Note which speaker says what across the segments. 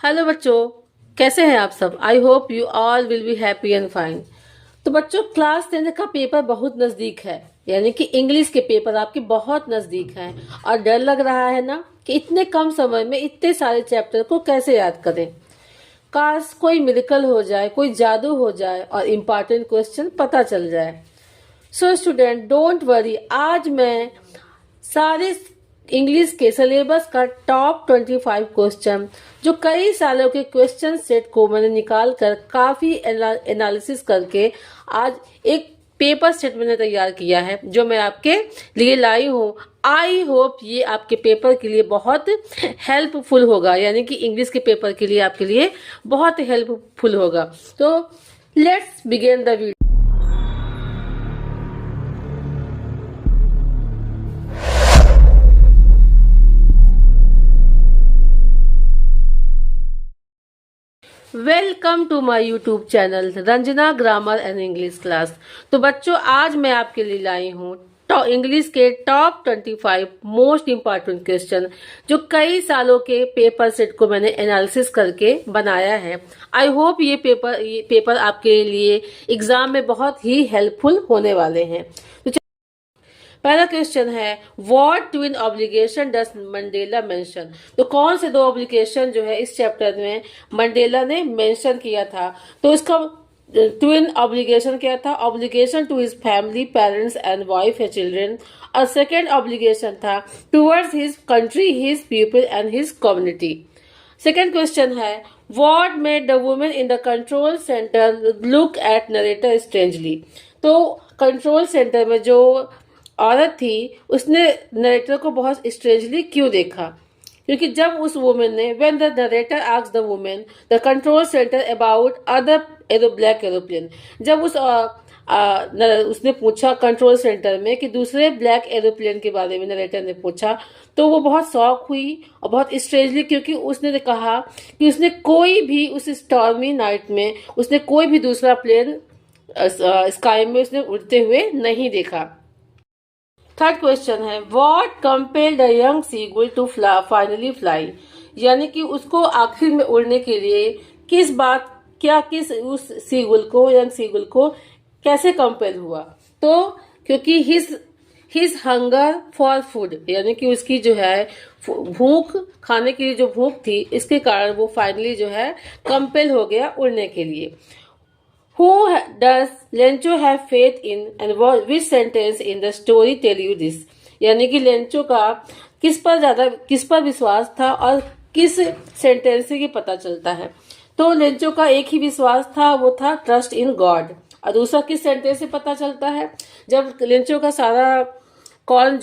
Speaker 1: Hello बच्चों, कैसे हैं आप सब। I hope you all will be happy and fine. तो बच्चों, क्लास 10 का पेपर बहुत नज़दीक है, यानी कि इंग्लिश के पेपर आपके बहुत नज़दीक हैं। और डर लग रहा है ना कि इतने कम समय में इतने सारे चैप्टर को कैसे याद करें। काश कोई मिरेकल हो जाए, कोई जादू हो जाए और इम्पॉर्टेंट क्वेश्चन पता चल जाए। सो स्टूडेंट, डोंट वरी, आज मैं सारे इंग्लिश के सिलेबस का टॉप 25 क्वेश्चन, जो कई सालों के क्वेश्चन सेट को मैंने निकाल कर काफी एनालिसिस करके आज एक पेपर सेट मैंने तैयार किया है, जो मैं आपके लिए लाई हूँ। आई होप ये आपके पेपर के लिए बहुत हेल्पफुल होगा, यानी कि इंग्लिश के पेपर के लिए आपके लिए बहुत हेल्पफुल होगा। तो let's begin the video. Welcome to my YouTube channel Ranjana grammar and English class. तो बच्चों, आज मैं आपके लिए लाई हूँ इंग्लिश के टॉप 25 मोस्ट इम्पॉर्टेंट क्वेश्चन, जो कई सालों के पेपर सेट को मैंने एनालिसिस करके बनाया है। आई होप ये पेपर आपके लिए एग्जाम में बहुत ही हेल्पफुल होने वाले हैं। तो पहला क्वेश्चन है, what twin obligation does Mandela mention. तो कौन से दो ऑब्लिगेशन जो है इस चैप्टर में मंडेला ने मेंशन किया था। तो इसका ट्विन ऑब्लिगेशन क्या था? Obligation to his family, parents and wife and children. और सेकेंड ऑब्लिगेशन था towards his country, his people and his community. Second question है, what made the women in the control centre look at narrator strangely. तो control centre में जो औरत थी, उसने narrator को बहुत स्ट्रेंजली क्यों देखा? क्योंकि जब उस वुमेन ने, when the narrator asked the women the control centre about other black aeroplane, जब उसने पूछा कंट्रोल सेंटर में कि दूसरे ब्लैक एरोप्लेन के बारे में नरेटर ने पूछा, तो वो बहुत शॉक हुई और बहुत स्ट्रेंजली, क्योंकि उसने कहा कि उसने कोई भी उस स्टॉर्मी नाइट में उसने कोई भी दूसरा प्लेन स्काई में उसने उड़ते हुए नहीं देखा। थर्ड क्वेश्चन है, what compelled the young seagull to finally fly. यानी कि उसको आखिर में उड़ने के लिए किस उस यंग सीगुल को कैसे कंपेल हुआ? तो क्योंकि हिज हंगर फॉर फूड, यानी कि उसकी जो है भूख, खाने की जो भूख थी, इसके कारण वो फाइनली जो है कंपेल हो गया उड़ने के लिए। Who does Lencho have faith in and which sentence in the story tell you this? यानी कि लेंचो का किस पर विश्वास था और किस सेंटेंस से ये पता चलता है? तो लेंचो का एक ही विश्वास था, वो था ट्रस्ट इन गॉड। और दूसरा किस सेंटेंस से पता चलता है? जब लेंचो का सारा कॉर्न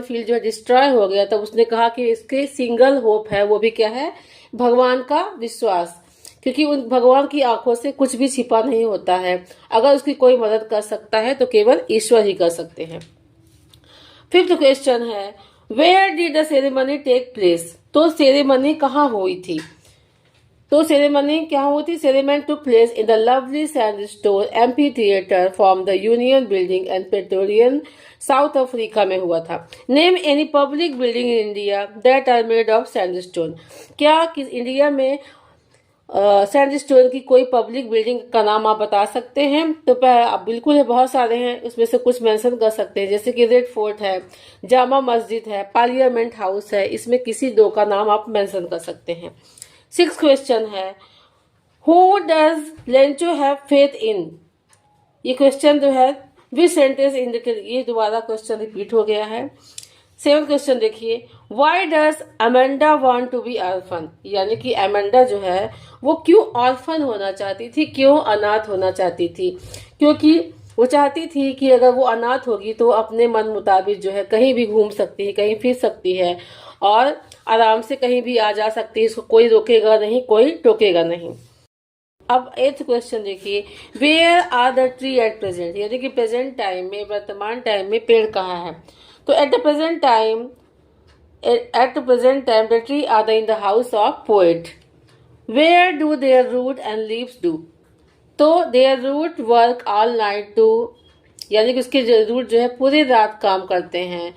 Speaker 1: फील्ड जो है डिस्ट्रॉय हो गया, तब उसने कहा कि इसके सिंगल होप है, वो भी क्या है? भगवान का विश्वास। क्योंकि उन भगवान की आंखों से कुछ भी छिपा नहीं होता है। अगर उसकी कोई मदद कर सकता है तो केवल ईश्वर ही कर सकते हैं। फिफ्थ क्वेश्चन है, where did the ceremony take place. तो सेरेमनी कहाँ हुई थी? तो सेरेमनी क्या हुई थी? Ceremony took place in the lovely sandstone amphitheatre from the union building and Pretoria, South Africa में हुआ था। Name any public building in India that are made of sandstone. क्या किस इंडिया में सैंडस्टोन की कोई पब्लिक बिल्डिंग का नाम आप बता सकते हैं? तो आप बिल्कुल है, बहुत सारे हैं, उसमें से कुछ मेंशन कर सकते हैं, जैसे कि रेड फोर्ट है, जामा मस्जिद है, पार्लियामेंट हाउस है। इसमें किसी दो का नाम आप मेंशन कर सकते हैं। सिक्स क्वेश्चन है, who does Lencho have faith in. ये क्वेश्चन जो है विच सेंटेंस इंडिकेट, ये दोबारा क्वेश्चन रिपीट हो गया है। सेवन क्वेश्चन देखिए, why does Amanda want to be orphan. यानी कि अमेंडा जो है वो क्यों ऑर्फन होना चाहती थी, क्यों अनाथ होना चाहती थी? क्योंकि वो चाहती थी कि अगर वो अनाथ होगी तो अपने मन मुताबिक जो है कहीं भी घूम सकती है, कहीं फिर सकती है और आराम से कहीं भी आ जा सकती है। इसको कोई रोकेगा नहीं, कोई टोकेगा नहीं। अब एथ क्वेश्चन देखिए, where are the tree at present. यानी कि प्रेजेंट टाइम में, वर्तमान टाइम में पेड़ कहाँ है? तो at the present time the tree are in the house of poet. Where do their root and leaves do? तो their root work all night to, यानी कि उसके रूट जो है पूरी रात काम करते हैं।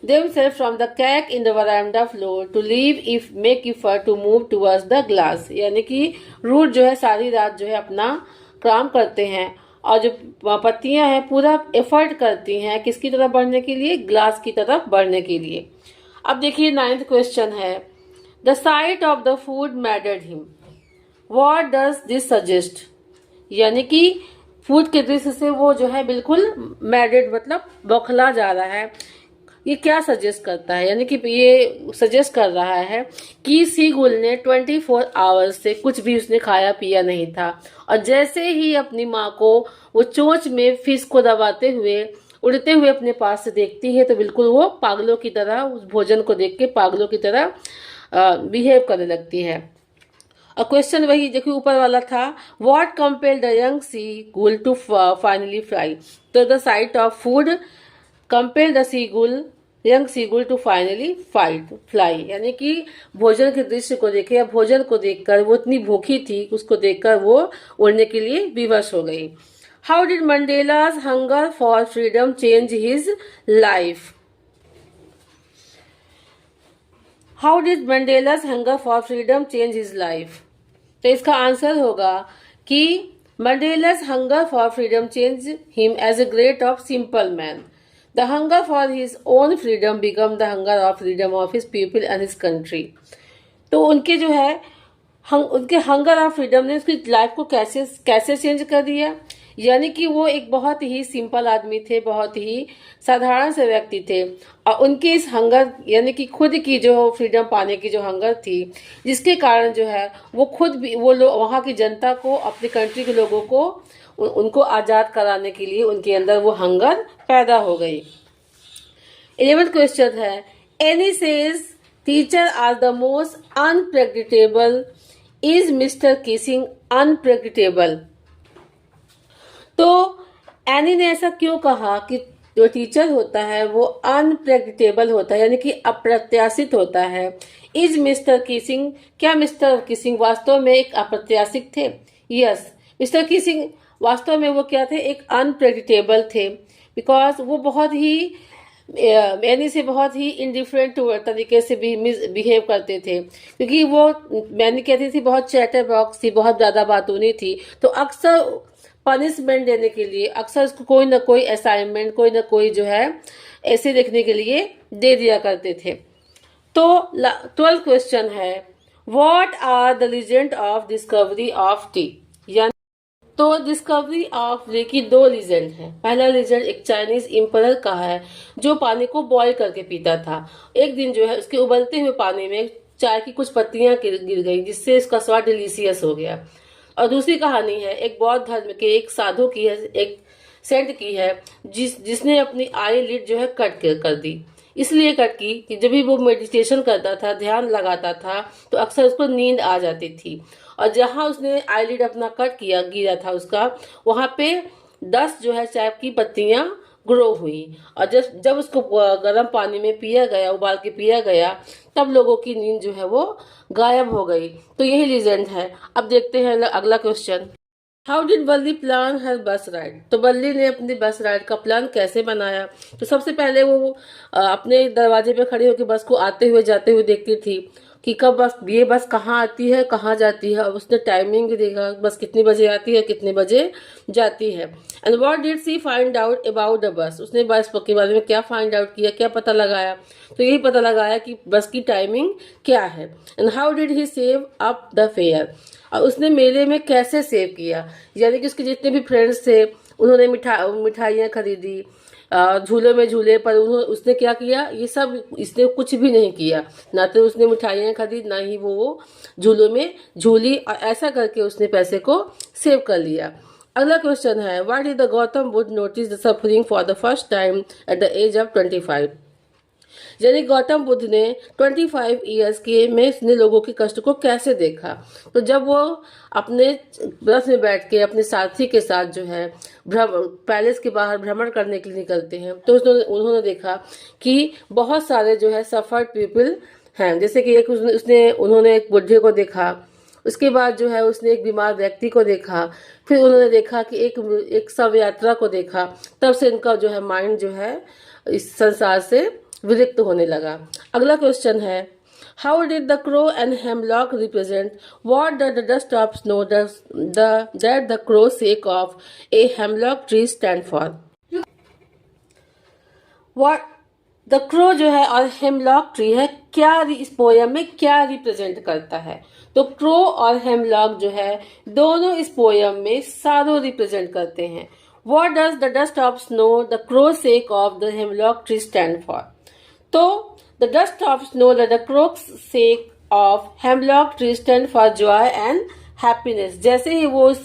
Speaker 1: themselves from the crack in the veranda floor to leave if make effort to move towards the glass। यानी कि रूट जो है सारी रात जो है अपना काम करते हैं और जो पत्तियां हैं पूरा एफर्ट करती हैं किसकी तरफ बढ़ने के लिए, ग्लास की तरफ बढ़ने के लिए। अब देखिए 9th क्वेश्चन है, the sight of the food maded him, what does this suggest. यानी कि फूड के दृश्य से वो जो है बिल्कुल मैडेड मतलब बौखला जा रहा है। ये क्या सजेस्ट करता है, यानी कि ये सजेस्ट कर रहा है कि सीगुल ने 24 आवर्स से कुछ भी उसने खाया पिया नहीं था और जैसे ही अपनी माँ को वो चोंच में फिश को दबाते हुए उड़ते हुए अपने पास से देखती है तो बिल्कुल वो पागलों की तरह उस भोजन को देख के पागलों की तरह बिहेव करने लगती है। और क्वेश्चन वही देखिए ऊपर वाला था, what compelled the young seagull to finally fly. तो the sight of food compelled the seagull young seagull to finally fly, यानी कि भोजन के दृश्य को देखे या भोजन को देखकर वो इतनी भूखी थी उसको देखकर वो उड़ने के लिए विवश हो गई। How did Mandela's hunger for freedom change his life. How did Mandela's hunger for freedom change his life. तो इसका आंसर होगा कि Mandela's hunger for freedom change him as a great of simple man. The hunger for his own freedom became the hunger of freedom of his people and his country। तो उनके जो है उनके hunger of freedom ने उसकी life को कैसे कैसे चेंज कर दिया। यानी कि वो एक बहुत ही सिंपल आदमी थे, बहुत ही साधारण से व्यक्ति थे और उनके इस हंगर यानी कि खुद की जो फ्रीडम पाने की जो हंगर थी जिसके कारण जो है वो खुद भी वो लोग वहाँ की जनता को अपनी कंट्री के लोगों को उनको आजाद कराने के लिए उनके अंदर वो हंगर पैदा हो गई। 11th क्वेश्चन है, Anne says teacher are the most unpredictable, is Mister Keesing unpredictable. तो एनी ने ऐसा क्यों कहा कि जो टीचर होता है वो अनप्रेडिक्टेबल होता है यानी कि अप्रत्याशित होता है। इज मिस्टर किसिंग, क्या मिस्टर किसिंग वास्तव में एक अप्रत्याशित थे। यस, मिस्टर किसिंग वास्तव में वो क्या थे, एक अनप्रेडिक्टेबल थे बिकॉज वो बहुत ही मैनी से बहुत ही इंडिफरेंट तरीके से बिहेव करते थे क्योंकि वो मैनी कहती थी बहुत चैटर बॉक्स थी, बहुत ज़्यादा बातूनी थी। तो अक्सर पनिशमेंट देने के लिए अक्सर उसको कोई ना कोई असाइनमेंट कोई ना कोई जो है ऐसे देखने के लिए दे दिया करते थे। तो 12th क्वेश्चन है, what are the legend of discovery of tea. यानी तो डिस्कवरी ऑफ टी की 2 लीजेंड है। पहला लीजेंड एक चाइनीज एम्परर का है जो पानी को बॉईल करके पीता था। एक दिन जो है उसके उबलते हुए पानी में चाय की कुछ पत्तियां गिर गई जिससे इसका स्वाद डिलीशियस हो गया। और दूसरी कहानी है एक बौद्ध धर्म के एक साधु की है, एक सेंट की है जिसने अपनी आई लिड जो है कट कर दी। इसलिए कट की कि जब भी वो मेडिटेशन करता था, ध्यान लगाता था तो अक्सर उसको नींद आ जाती थी और जहां उसने आईलिड अपना कट किया था उसका वहां पे 10 जो है चाय की पत्तियां ग्रो हुई और जब उसको गर्म पानी में पिया गया, उबाल के पिया गया, तब लोगों की नींद जो है वो गायब हो गई। तो यही लीजेंड है। अब देखते हैं अगला क्वेश्चन, हाउ डिड बल्ली प्लान हर बस राइड। तो बल्ली ने अपनी बस राइड का प्लान कैसे बनाया। तो सबसे पहले वो अपने दरवाजे पे खड़ी होकर बस को आते हुए जाते हुए देखती थी कि कब ये बस कहाँ आती है कहाँ जाती है। और उसने टाइमिंग भी देखा बस कितने बजे आती है कितने बजे जाती है। And what did she find out about the bus. उसने बस के बारे में क्या फाइंड आउट किया, क्या पता लगाया। तो यही पता लगाया कि बस की टाइमिंग क्या है। And how did he save up the fair. और उसने मेले में कैसे सेव किया, यानी कि उसके जितने भी फ्रेंड्स थे उन्होंने मिठाइयाँ खरीदी, झूलों में झूले पर उसने क्या किया, ये सब इसने कुछ भी नहीं किया। ना तो उसने मिठाइयाँ खरीदी ना ही वो झूलों में झूली और ऐसा करके उसने पैसे को सेव कर लिया। अगला क्वेश्चन है, why did the Gautam Buddha notice the suffering for the first time at the age of 25। यानी गौतम बुद्ध ने 25 ईयर्स के में उसने लोगों के कष्ट को कैसे देखा। तो जब वो अपने बस में बैठ के अपने साथी के साथ जो है पैलेस के बाहर भ्रमण करने के लिए निकलते हैं तो उन्होंने देखा कि बहुत सारे जो है सफर्ड पीपल हैं। जैसे कि उन्होंने एक बुढ़े को देखा, उसके बाद जो है उसने एक बीमार व्यक्ति को देखा, फिर उन्होंने देखा कि एक शव यात्रा को देखा। तब से इनका जो है माइंड जो है इस संसार से विरक्त होने लगा। अगला क्वेश्चन है, How did the crow and hemlock represent? What did the dust-ups know that the crow's sake of a hemlock tree stand for? What the crow जो है और hemlock tree है, क्या इस पोयम में क्या रिप्रेजेंट करता है? तो क्रो और हेमलॉक जो है दोनों इस पोयम में सारों रिप्रेजेंट करते हैं। What does the dust-ups know the crow's sake of the hemlock tree stand for? तो the dust-ups know that the crow's sake of hemlock tree stand for joy and happiness। जैसे ही वो उस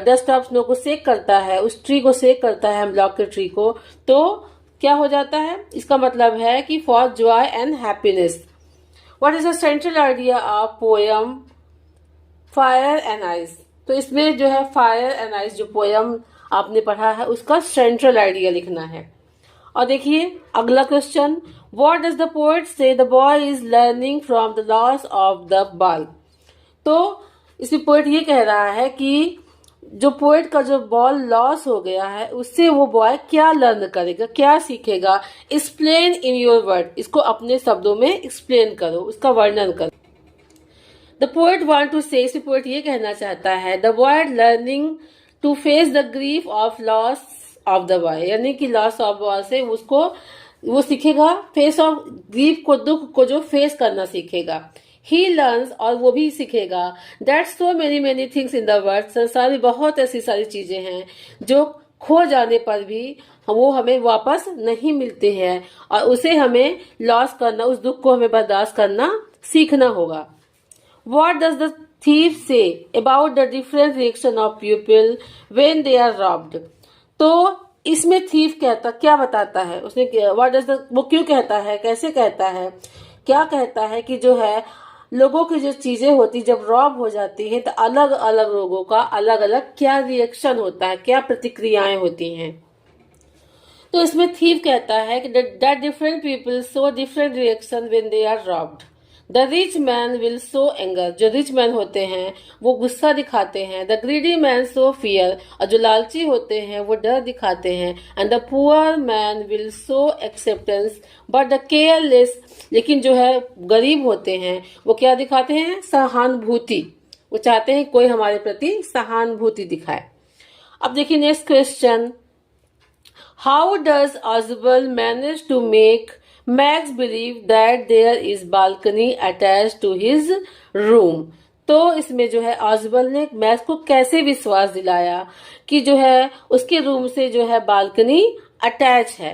Speaker 1: dust-ups no को सेक करता है, उस tree को सेक करता है, हेमलॉक के ट्री को, तो क्या हो जाता है? इसका मतलब है कि for joy and happiness। What is the central idea of poem Fire and Ice? तो इसमें जो है Fire and Ice जो पोयम आपने पढ़ा है उसका सेंट्रल आइडिया लिखना है। और देखिए अगला question, What does the poet say the boy is learning from the loss of the ball? तो इसमें पोएट ये कह रहा है कि जो पोएट का जो बॉल लॉस हो गया है उससे वो बॉय क्या लर्न करेगा, क्या सीखेगा। एक्सप्लेन इन योर वर्ड, इसको अपने शब्दों में एक्सप्लेन करो, उसका वर्णन करो। द पोएट वांट टू से, इसी पोएट ये कहना चाहता है the boy learning to face the grief of loss of the boy, यानी कि लॉस ऑफ बॉय से उसको वो सीखेगा फेस ऑफ ग्रीफ को, दुख को जो फेस करना सीखेगा। ही लर्न्स, और वो भी सीखेगा that so many many things in the world, संसार में बहुत ऐसी सारी चीजें हैं जो खो जाने पर भी वो हमें वापस नहीं मिलते हैं और उसे हमें लॉस करना, उस दुख को हमें बर्दाश्त करना सीखना होगा। What does the thief say about the different reaction of people when they are robbed? तो इसमें थीफ कहता क्या बताता है, उसने व्हाट डज द, वो क्यों कहता है, कैसे कहता है, क्या कहता है कि जो है लोगों की जो चीजें होती जब रॉब हो जाती हैं तो अलग अलग लोगों का अलग अलग क्या रिएक्शन होता है, क्या प्रतिक्रियाएं होती हैं। तो इसमें थीफ कहता है कि that different people show different reaction when they are robbed. The rich man will show anger, जो रिच मैन होते हैं वो गुस्सा दिखाते हैं। The greedy man show fear, और जो लालची होते हैं वो डर दिखाते हैं। And the poor man will show acceptance but the careless, लेकिन जो है गरीब होते हैं वो क्या दिखाते हैं, सहानुभूति, वो चाहते हैं कोई हमारे प्रति सहानुभूति दिखाए। अब देखिए next question, how does Ausable manage to make Max believe that there is balcony attached to his room? तो इसमें जो है ऑजबल ने मैक्स को कैसे विश्वास दिलाया कि जो है उसके रूम से जो है बालकनी अटैच है।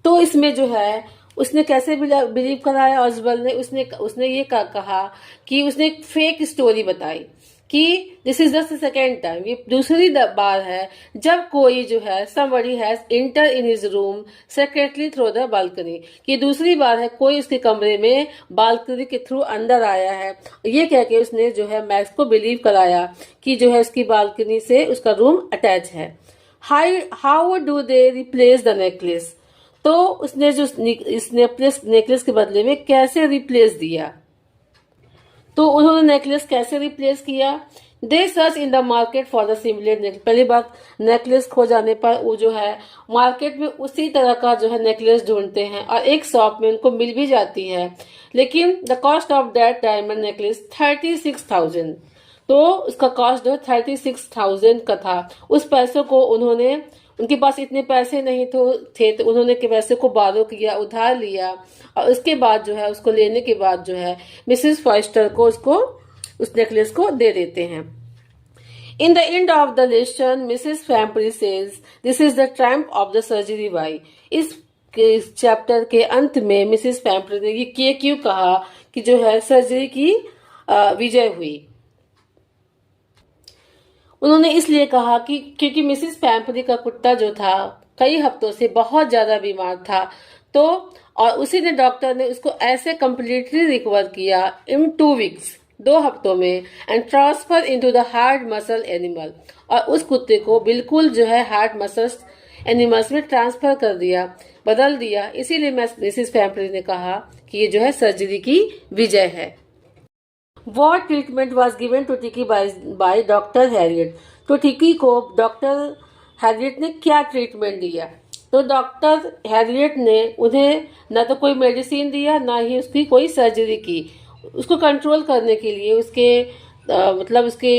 Speaker 1: तो इसमें जो है उसने कैसे बिलीव कराया ऑजबल ने, उसने ये कहा कि उसने एक फेक स्टोरी बताई कि this is just second time, ये दूसरी बार है जब कोई जो है somebody has entered in his room secretly through the balcony, कि दूसरी बार है कोई उसके कमरे में बालकनी के थ्रू अंदर आया है। ये कह के उसने जो है मैक्स को बिलीव कराया कि जो है उसकी बालकनी से उसका रूम अटैच है। How do they replace the necklace? तो उसने जो इस नेकलेस के बदले में कैसे रिप्लेस दिया, तो उन्होंने नेकलेस कैसे रिप्लेस किया। They search in the market for the similar necklace, पहली बात नेकलेस खो जाने पर वो जो है मार्केट में उसी तरह का जो है नेकलेस ढूंढते हैं और एक शॉप में उनको मिल भी जाती है, लेकिन the cost of that diamond necklace 36,000, तो उसका कॉस्ट जो 36,000 का था। उस पैसों को उन्होंने, उनके पास इतने पैसे नहीं थे तो उन्होंने के पैसे को बारो किया, उधार लिया, और उसके बाद जो है उसको लेने के बाद जो है मिसेस फॉस्टर को उसको उस नेकलेस को दे देते हैं। In the end of the lesson Mrs Pumphrey says this is the triumph of the surgery why. इस चैप्टर के अंत में मिसेस फैम्परी ने ये क्यों कहा कि जो है सर्जरी की विजय हुई। उन्होंने इसलिए कहा कि क्योंकि मिसेस फैम्परी का कुत्ता जो था कई हफ्तों से बहुत ज्यादा बीमार था, तो और उसी ने डॉक्टर ने उसको ऐसे कम्प्लीटली रिकवर किया इन 2 वीक्स, 2 हफ्तों में, and transfer into the hard muscle animal, और उस कुत्ते को बिल्कुल जो है हार्ड मसल्स एनिमल्स में ट्रांसफर कर दिया, बदल दिया। इसीलिए मिसेस फैम्परी ने कहा कि ये जो है सर्जरी की विजय है। What treatment was given to टिकी by डॉक्टर हैरियट? तो टिकी को डॉक्टर हैरियट ने क्या ट्रीटमेंट दिया? तो तो डॉक्टर हैरियट ने उन्हें ना तो कोई मेडिसिन दिया, ना ही उसकी कोई सर्जरी की। उसको कंट्रोल करने के लिए, उसके मतलब उसके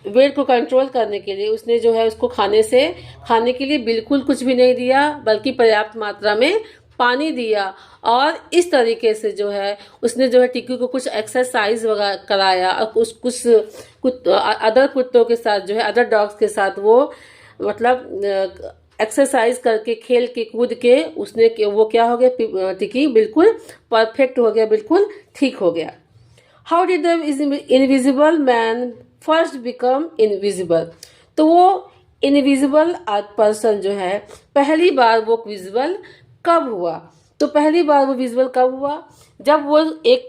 Speaker 1: वेट को कंट्रोल करने के लिए उसने जो है उसको खाने के लिए बिल्कुल कुछ भी नहीं दिया, बल्कि पर्याप्त मात्रा में पानी दिया। और इस तरीके से जो है उसने जो है टिक्की को कुछ एक्सरसाइज वगैरह कराया, और कुछ अदर कुत्तों के साथ जो है, अदर डॉग्स के साथ वो मतलब एक्सरसाइज करके, खेल के, कूद के वो क्या हो गया, टिक्की बिल्कुल परफेक्ट हो गया, बिल्कुल ठीक हो गया। How did the invisible man first become invisible? तो वो इनविजिबल पर्सन जो है पहली बार वो विजिबल कब हुआ? तो पहली बार वो विजिबल कब हुआ? जब वो एक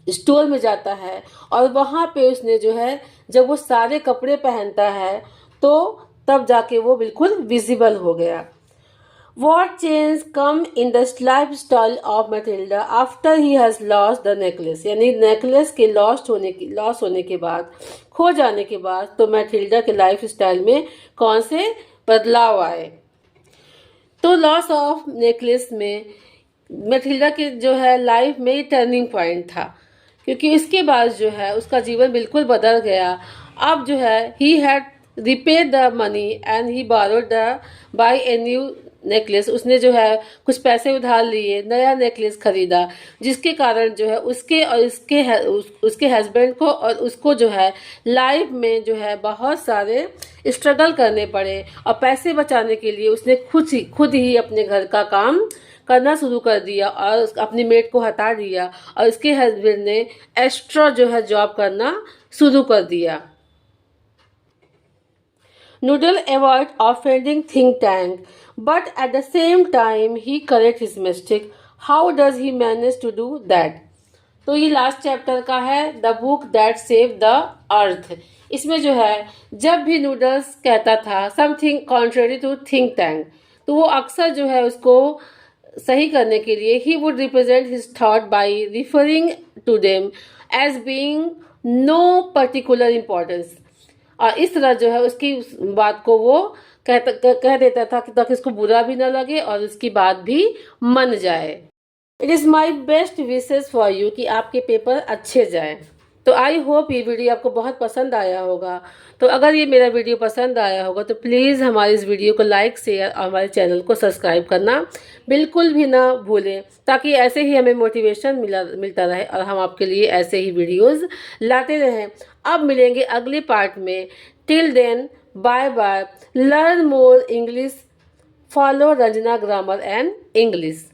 Speaker 1: स्टोर में जाता है और वहां पे उसने जो है, जब वो सारे कपड़े पहनता है तो तब जाके वो बिल्कुल विजिबल हो गया। What change come in the lifestyle of Matilda after he has lost the necklace? यानी नेकलेस के लॉस होने के बाद, खो जाने के बाद, तो मैथिल्डा के लाइफ स्टाइल में कौन से बदलाव आए? तो लॉस ऑफ नेकलेस में मैथिल्डा के जो है लाइफ में टर्निंग पॉइंट था, क्योंकि इसके बाद जो है उसका जीवन बिल्कुल बदल गया। अब जो है he had repaid the money and he borrowed the buy a new necklace. उसने जो है कुछ पैसे उधार लिए, नया नेकलेस खरीदा, जिसके कारण जो है उसके और उसके हस्बैंड को और उसको जो है लाइफ में जो है बहुत सारे स्ट्रगल करने पड़े। और पैसे बचाने के लिए उसने खुद ही अपने घर का काम करना शुरू कर दिया और अपनी मेड को हटा दिया, और उसके हस्बैंड ने एक्स्ट्रा जो है जॉब करना शुरू कर दिया। Noodle avoid offending think tank, but at the same time he correct his mistake. How does he manage to do that? तो ये लास्ट चैप्टर का है, the book that save the earth. इसमें जो है जब भी नूडल्स कहता था something contrary to think tank, तो वो अक्सर जो है उसको सही करने के लिए he would represent his thought by referring to them as being no particular importance. और इस तरह जो है उसकी बात को वो कह देता था कि ताकि उसको बुरा भी ना लगे और उसकी बात भी मन जाए। It is my best wishes for you कि आपके पेपर अच्छे जाएं। तो आई होप ये वीडियो आपको बहुत पसंद आया होगा। तो अगर ये मेरा वीडियो पसंद आया होगा तो प्लीज़ हमारे इस वीडियो को लाइक, शेयर और हमारे चैनल को सब्सक्राइब करना बिल्कुल भी ना भूलें, ताकि ऐसे ही हमें मोटिवेशन मिलता रहे और हम आपके लिए ऐसे ही वीडियोज़ लाते रहें। अब मिलेंगे अगले पार्ट में। Till then, bye bye. Learn more English, follow Ranjana grammar and English.